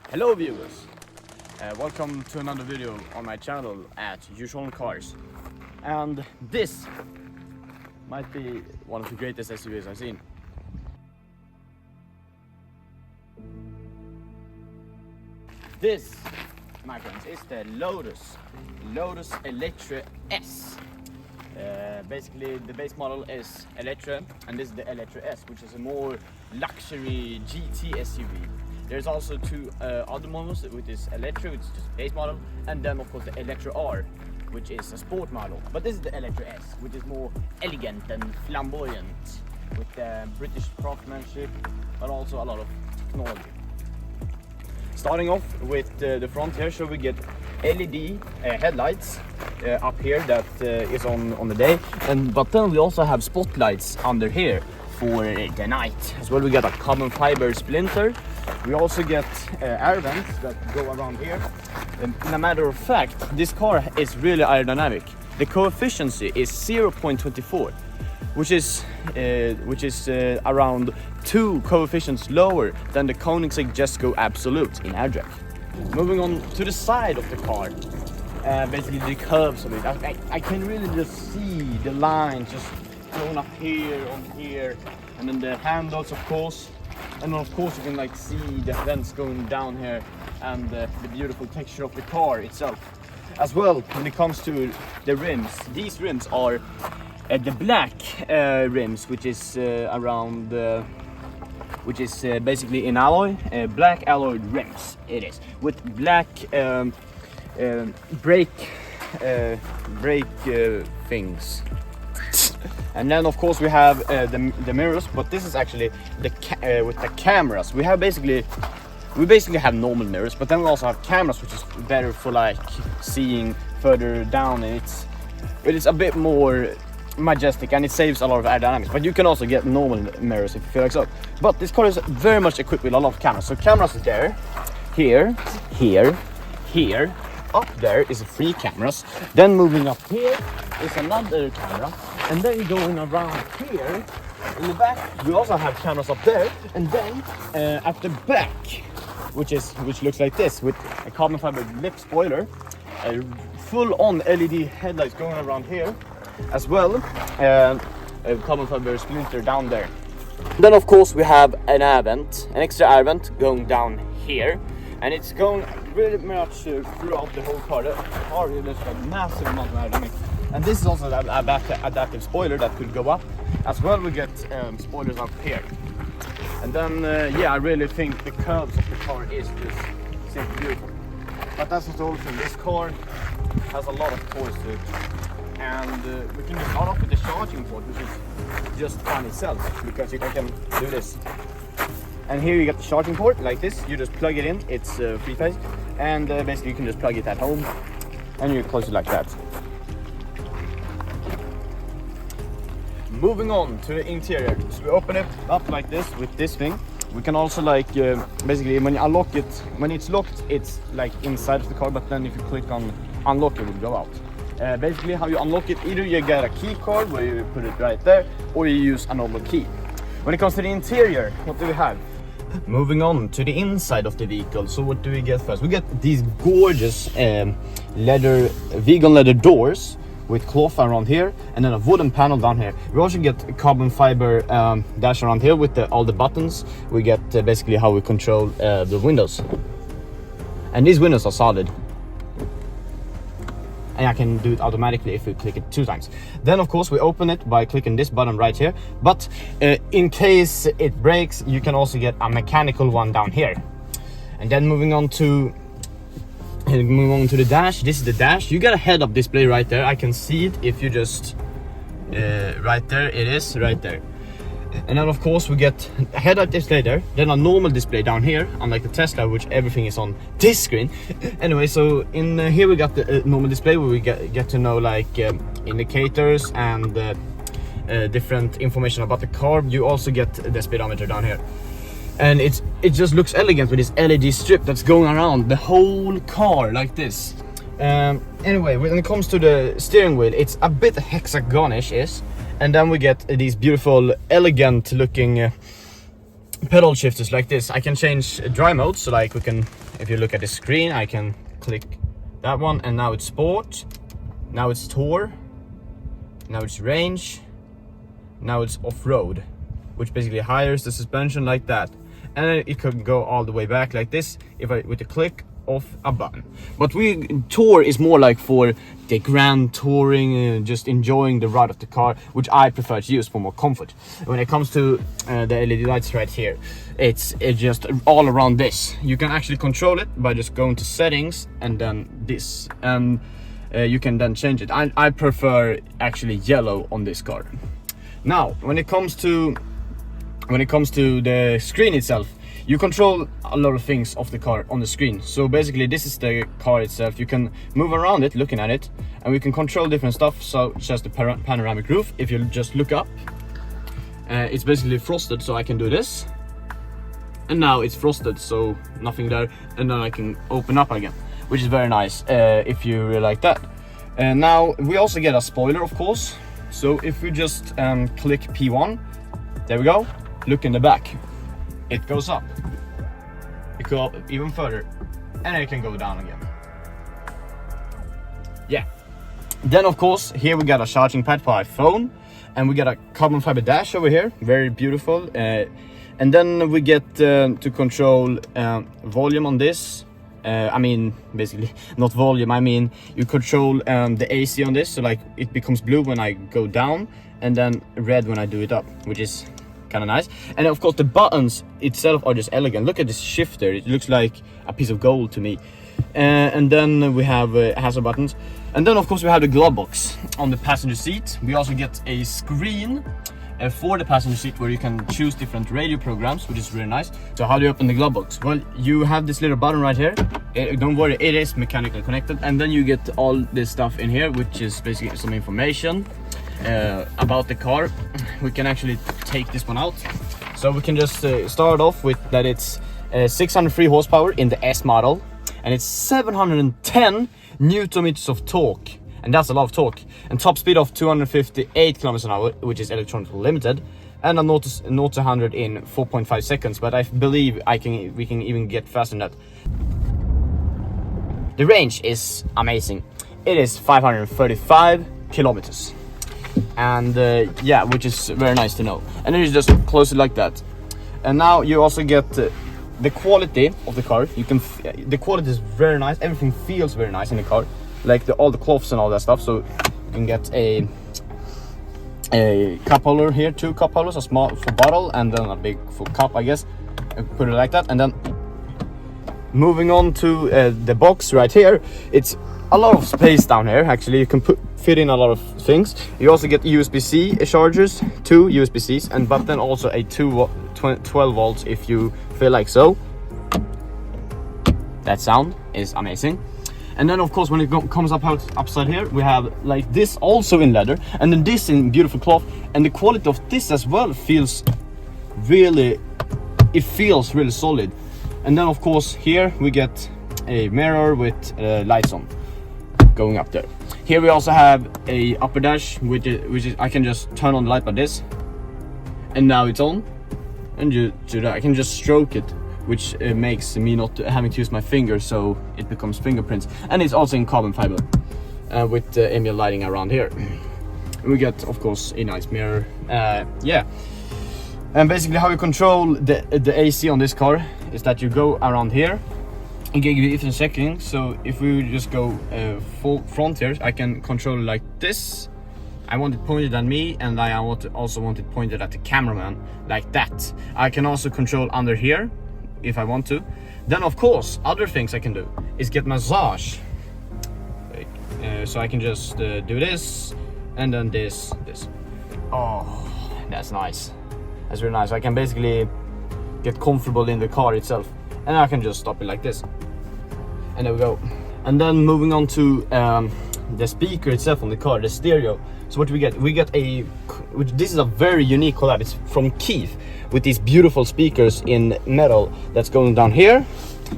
Hello viewers, welcome to another video on my channel at Usual Cars. And this might be one of the greatest SUVs I've seen. This, my friends, is the Lotus Eletre S. Basically the base model is Eletre, and this is the Eletre S, which is a more luxury GT SUV. There's also two other models, which is Eletre, which is just a base model, and then of course the Eletre R, which is a sport model. But this is the Eletre S, which is more elegant and flamboyant, with British craftsmanship, but also a lot of technology. Starting off with the front here, so we get LED headlights up here that is on the day, but then we also have spotlights under here for the night. As well, we get a carbon fiber splinter. We also get air vents that go around here. In a matter of fact, this car is really aerodynamic. The coefficient is 0.24, which is around 2 coefficients lower than the Koenigsegg Jesko Absolute in air drag. Moving on to the side of the car, basically the curves of it. I can really just see the lines just going up here, on here, and then the handles, of course. And then of course you can see the vents going down here, and the beautiful texture of the car itself. As well, when it comes to the rims, these rims are the black rims, which is basically in alloy, black alloy rims. It is with black brake things. And then of course we have the mirrors, but this is actually with the cameras. We basically have normal mirrors, but then we also have cameras, which is better for seeing further down, and it's a bit more majestic, and it saves a lot of aerodynamics. But you can also get normal mirrors if you feel like so. But this car is very much equipped with a lot of cameras. So cameras is there, here, up there is 3 cameras. Then moving up here is another camera, and then going around here in the back we also have cameras up there, and then at the back, which looks like this, with a carbon fiber lip spoiler, a full-on LED headlights going around here, as well a carbon fiber splinter down there. Then of course we have an extra air vent going down here, and it's going really much throughout the whole car. The car is a massive amount of aerodynamics. And this is also an adaptive spoiler that could go up. As well, we get spoilers up here. And then yeah, I really think the curves of the car is just simply beautiful. But that's not the whole thing. This car has a lot of toys to it. And we can just start off with the charging port, which is just fun itself, because you can do this. And here you get the charging port like this. You just plug it in. It's free phase, and basically you can just plug it at home, and you close it like that. Moving on to the interior, so we open it up like this with this thing. We can also basically when you unlock it, when it's locked, it's inside of the car, but then if you click on unlock, it will go out. Basically how you unlock it, either you get a key card where you put it right there, or you use a normal key. When it comes to the interior, what do we have? Moving on to the inside of the vehicle, so what do we get first? We get these gorgeous vegan leather doors with cloth around here, and then a wooden panel down here. We also get a carbon fiber dash around here with all the buttons. We get basically how we control the windows, and these windows are solid, and I can do it automatically if we click it 2 times. Then of course we open it by clicking this button right here, but in case it breaks, you can also get a mechanical one down here. And then moving on to the dash. This is the dash. You got a head-up display right there. I can see it if you just right there. It is right there. And then of course we get a head-up display there, then a normal display down here, unlike the Tesla, which everything is on this screen. Anyway, so in here we got the normal display where we get to know indicators and different information about the car. You also get the speedometer down here, and it just looks elegant with this LED strip that's going around the whole car like this. Anyway, when it comes to the steering wheel, it's a bit hexagonish, and then we get these beautiful, elegant looking pedal shifters like this. I can change dry mode, so we can if you look at the screen, I can click that one, and now it's sport, now it's tour, now it's range, now it's off-road, which basically hires the suspension like that. And then it could go all the way back like this if I with a click of a button. But tour is more like for the grand touring, just enjoying the ride of the car, which I prefer to use for more comfort. When it comes to the LED lights right here, it's just all around this. You can actually control it by just going to settings and then this, and you can then change it. I prefer actually yellow on this car. Now when it comes to the screen itself, you control a lot of things of the car on the screen. So basically this is the car itself. You can move around it looking at it, and we can control different stuff, such as the panoramic roof. If you just look up, it's basically frosted, so I can do this, and now it's frosted, so nothing there, and then I can open up again, which is very nice if you really like that. And now we also get a spoiler, of course. So if we just click P1, there we go, look in the back, it goes up, it go up even further, and it can go down again. Yeah. Then of course here we got a charging pad for iPhone, and we got a carbon fiber dash over here, very beautiful. And then we get to control volume on this. I mean, basically not volume, I mean you control the AC on this, so like it becomes blue when I go down and then red when I do it up, which is kind of nice. And of course the buttons itself are just elegant. Look at this shifter, it looks like a piece of gold to me. And then we have hazard buttons, and then of course we have the glove box on the passenger seat. We also get a screen for the passenger seat where you can choose different radio programs, which is really nice. So how do you open the glove box? Well, you have this little button right here. Don't worry, it is mechanically connected, and then you get all this stuff in here, which is basically some information about the car. We can actually take this one out, so we can just start off with that it's 603 horsepower in the S model, and it's 710 newton meters of torque, and that's a lot of torque, and top speed of 258 kilometers an hour, which is electronically limited, and a 0 to 100 in 4.5 seconds. But I believe we can even get faster than that. The range is amazing. It is 535 kilometers, and yeah, which is very nice to know. And then you just close it like that, and now you also get the quality of the car. The quality is very nice. Everything feels very nice in the car, like all the cloths and all that stuff. So you can get a cup holder here, 2 cup holders, a small for bottle and then a big for cup, I guess. Put it like that, and then moving on to the box right here, it's a lot of space down here. Actually, you can fit in a lot of things. You also get USB-C chargers, 2 USB-Cs, but then also a 12 volts if you feel like so. That sound is amazing. And then of course when it comes up upside here, we have like this also in leather, and then this in beautiful cloth, and the quality of this as well feels really solid. And then of course here we get a mirror with lights on going up there. Here we also have a upper dash, which is I can just turn on the light by this, and now it's on, and I can just stroke it, which makes me not having to use my finger, so it becomes fingerprints. And it's also in carbon fiber with ambient lighting around here. We get of course a nice mirror. Yeah, and basically how you control the AC on this car is that you go around here and give you different settings. So if we just go full front here, I can control it like this. I want it pointed at me, and I also want it pointed at the cameraman like that. I can also control under here if I want to. Then of course other things I can do is get massage. So I can just do this, and then this. Oh, that's nice. That's really nice. I can basically get comfortable in the car itself, and I can just stop it like this, and there we go. And then moving on to the speaker itself on the car, the stereo. So what do we get? We get this is a very unique collab. It's from Keith, with these beautiful speakers in metal that's going down here,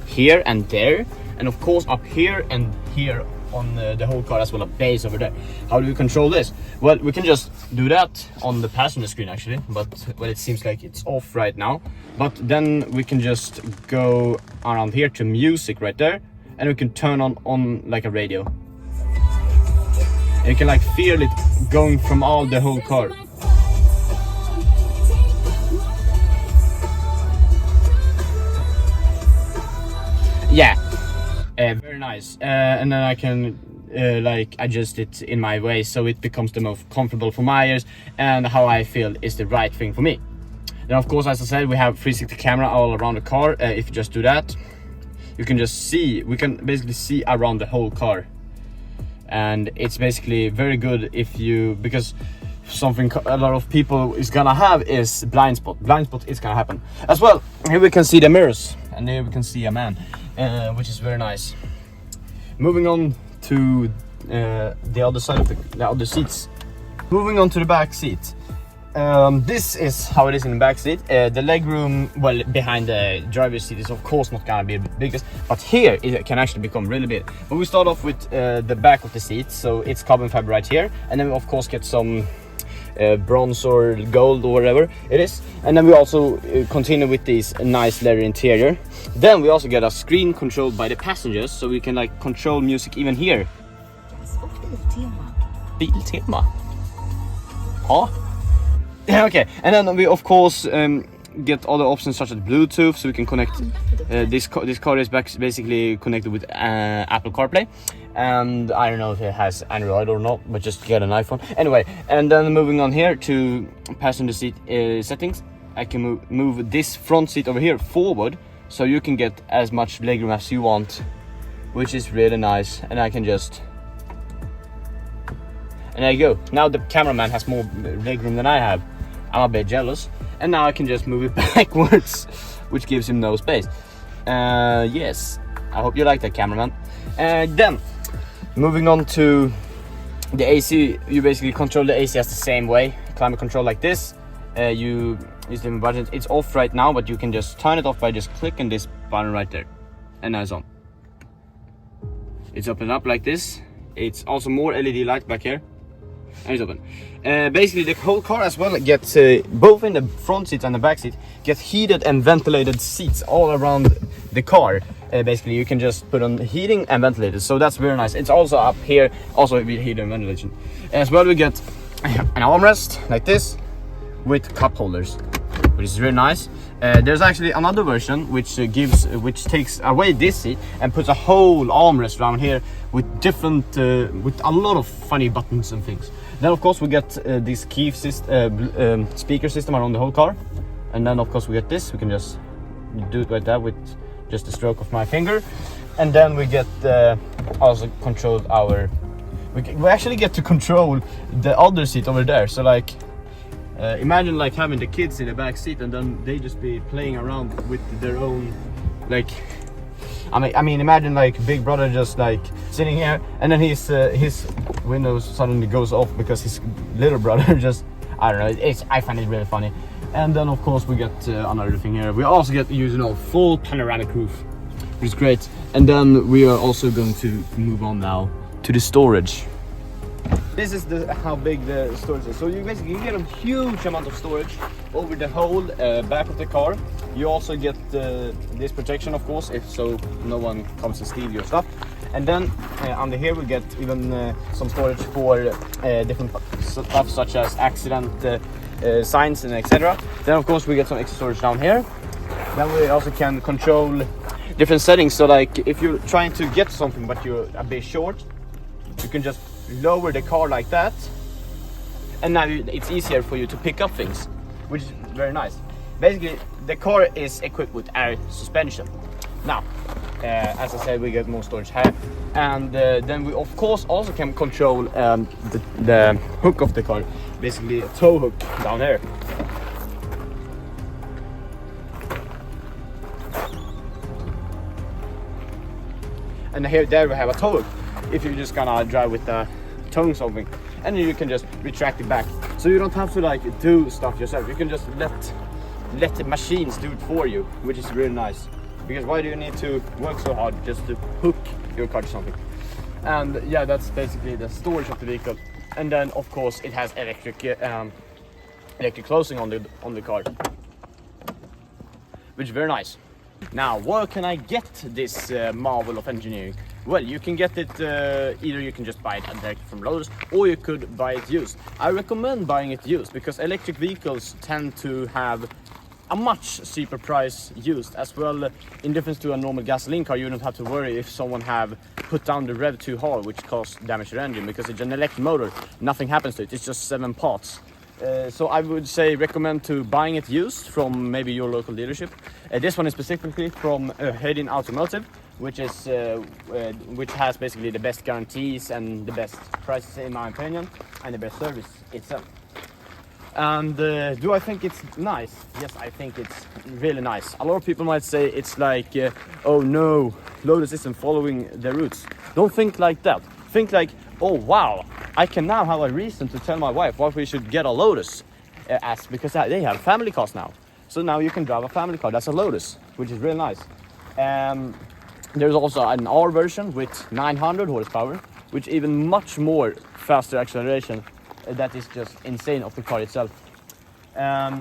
here and there, and of course up here and here on the whole car as well, a bass over there. How do we control this? Well, we can just do that on the passenger screen actually, but well, it seems like it's off right now. But then we can just go around here to music right there, and we can turn on like a radio. And you can like feel it going from all the whole car. Yeah, very nice. And then I can like adjust it in my way so it becomes the most comfortable for my ears and how I feel is the right thing for me. Then of course, as I said, we have 360 camera all around the car. If you just do that, you can just see, we can basically see around the whole car. And it's basically very good if you, because something a lot of people is gonna have is blind spot. Blind spot is gonna happen as well. Here we can see the mirrors, and here we can see a man, which is very nice. Moving on to the other side of the other seats. Moving on to the back seat. This is how it is in the back seat. The legroom, well, behind the driver's seat is of course not gonna be the biggest, but here it can actually become really big. But we start off with the back of the seat, so it's carbon fiber right here, and then we of course get some bronze or gold or whatever it is, and then we also continue with this nice leather interior. Then we also get a screen controlled by the passengers, so we can like control music even here. Biltema. Ja. Okay, and then we of course get other options such as Bluetooth, so we can connect. This car is basically connected with Apple CarPlay, and I don't know if it has Android or not, but just get an iPhone anyway. And then moving on here to passenger seat settings, I can move this front seat over here forward, so you can get as much legroom as you want, which is really nice. And I can just, and there you go. Now the cameraman has more legroom than I have. I'm a bit jealous, and now I can just move it backwards, which gives him no space. Yes, I hope you like that, cameraman. Then moving on to the AC, you basically control the AC as the same way. Climate control like this. You use the button. It's off right now, but you can just turn it off by just clicking this button right there, and now it's on. It's opened up like this. It's also more LED light back here, and it's open. Basically the whole car as well gets both in the front seat and the back seat get heated and ventilated seats all around the car. Basically you can just put on heating and ventilated, so that's very nice. It's also up here, also with heating and ventilation. As well, we get an armrest like this with cup holders, which is really nice. There's actually another version which takes away this seat and puts a whole armrest around here with different with a lot of funny buttons and things. Then of course we get this key speaker system around the whole car, and then of course we get this. We can just do it like that with just a stroke of my finger, and then we get also control our. We actually get to control the other seat over there. So like. Imagine like having the kids in the back seat, and then they just be playing around with their own, like, I mean imagine like Big Brother just like sitting here, and then his windows suddenly goes off because his little brother just, I don't know, I find it really funny. And then of course we get another thing here. We also get, you know, full panoramic roof, which is great. And then we are also going to move on now to the storage. This is how big the storage is. So you basically get a huge amount of storage over the whole back of the car. You also get this protection, of course, if so no one comes to steal your stuff. And then under here we get even some storage for different stuff such as accident signs and etc. Then of course we get some extra storage down here. Then we also can control different settings. So like if you're trying to get something but you're a bit short, you can just lower the car like that, and now it's easier for you to pick up things, which is very nice. Basically the car is equipped with air suspension. Now as I said, we get more storage here, and then we of course also can control the hook of the car, basically a tow hook down here. And there we have a tow hook if you're just gonna drive with the towing something, and then you can just retract it back, so you don't have to like do stuff yourself. You can just let the machines do it for you, which is really nice, because why do you need to work so hard just to hook your car to something? And yeah, that's basically the storage of the vehicle. And then of course it has electric closing on the car, which is very nice. Now, where can I get this marvel of engineering? Well, you can get it either you can just buy it directly from Lotus, or you could buy it used. I recommend buying it used because electric vehicles tend to have a much cheaper price used as well. In difference to a normal gasoline car, you don't have to worry if someone have put down the rev too hard, which causes damage to the engine, because it's an electric motor. Nothing happens to it. It's just 7 parts. So I would say recommend to buying it used from maybe your local dealership. This one is specifically from Hedin Automotive, which has basically the best guarantees and the best prices in my opinion, and the best service itself. And do I think it's nice? Yes, I think it's really nice. A lot of people might say it's like, oh no, Lotus isn't following their roots. Don't think like that. Think like, oh wow, I can now have a reason to tell my wife why we should get a Lotus S, because they have family cars now. So now you can drive a family car. That's a Lotus, which is really nice. There's also an R version with 900 horsepower, which even much more faster acceleration. That is just insane of the car itself. I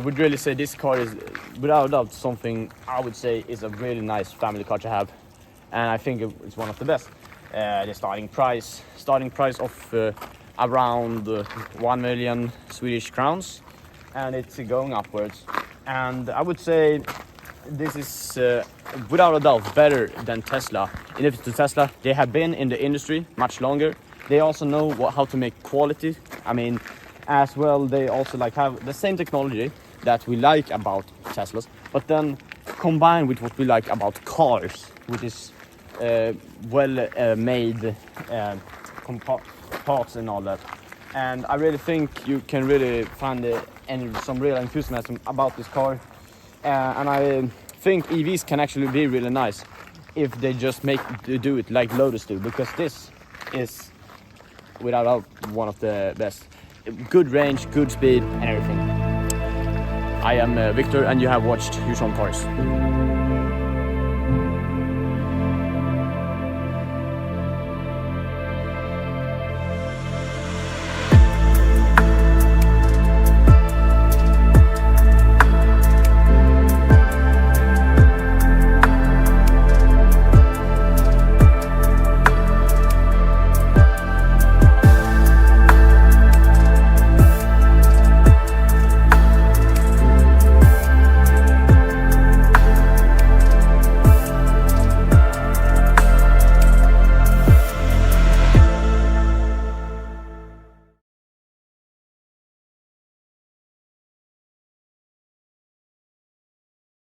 would really say this car is without a doubt something I would say is a really nice family car to have, and I think it's one of the best. The starting price of around 1 million Swedish crowns, and it's going upwards. And I would say this is without a doubt better than Tesla. In addition to Tesla, they have been in the industry much longer. They also know how to make quality. I mean, as well, they also have the same technology that we like about Teslas, but then combined with what we like about cars, which is made parts and all that. And I really think you can really find some real enthusiasm about this car. And I think EVs can actually be really nice if they just do it like Lotus do, because this is without doubt one of the best. Good range, good speed and everything. I am Victor and you have watched Huge on Cars.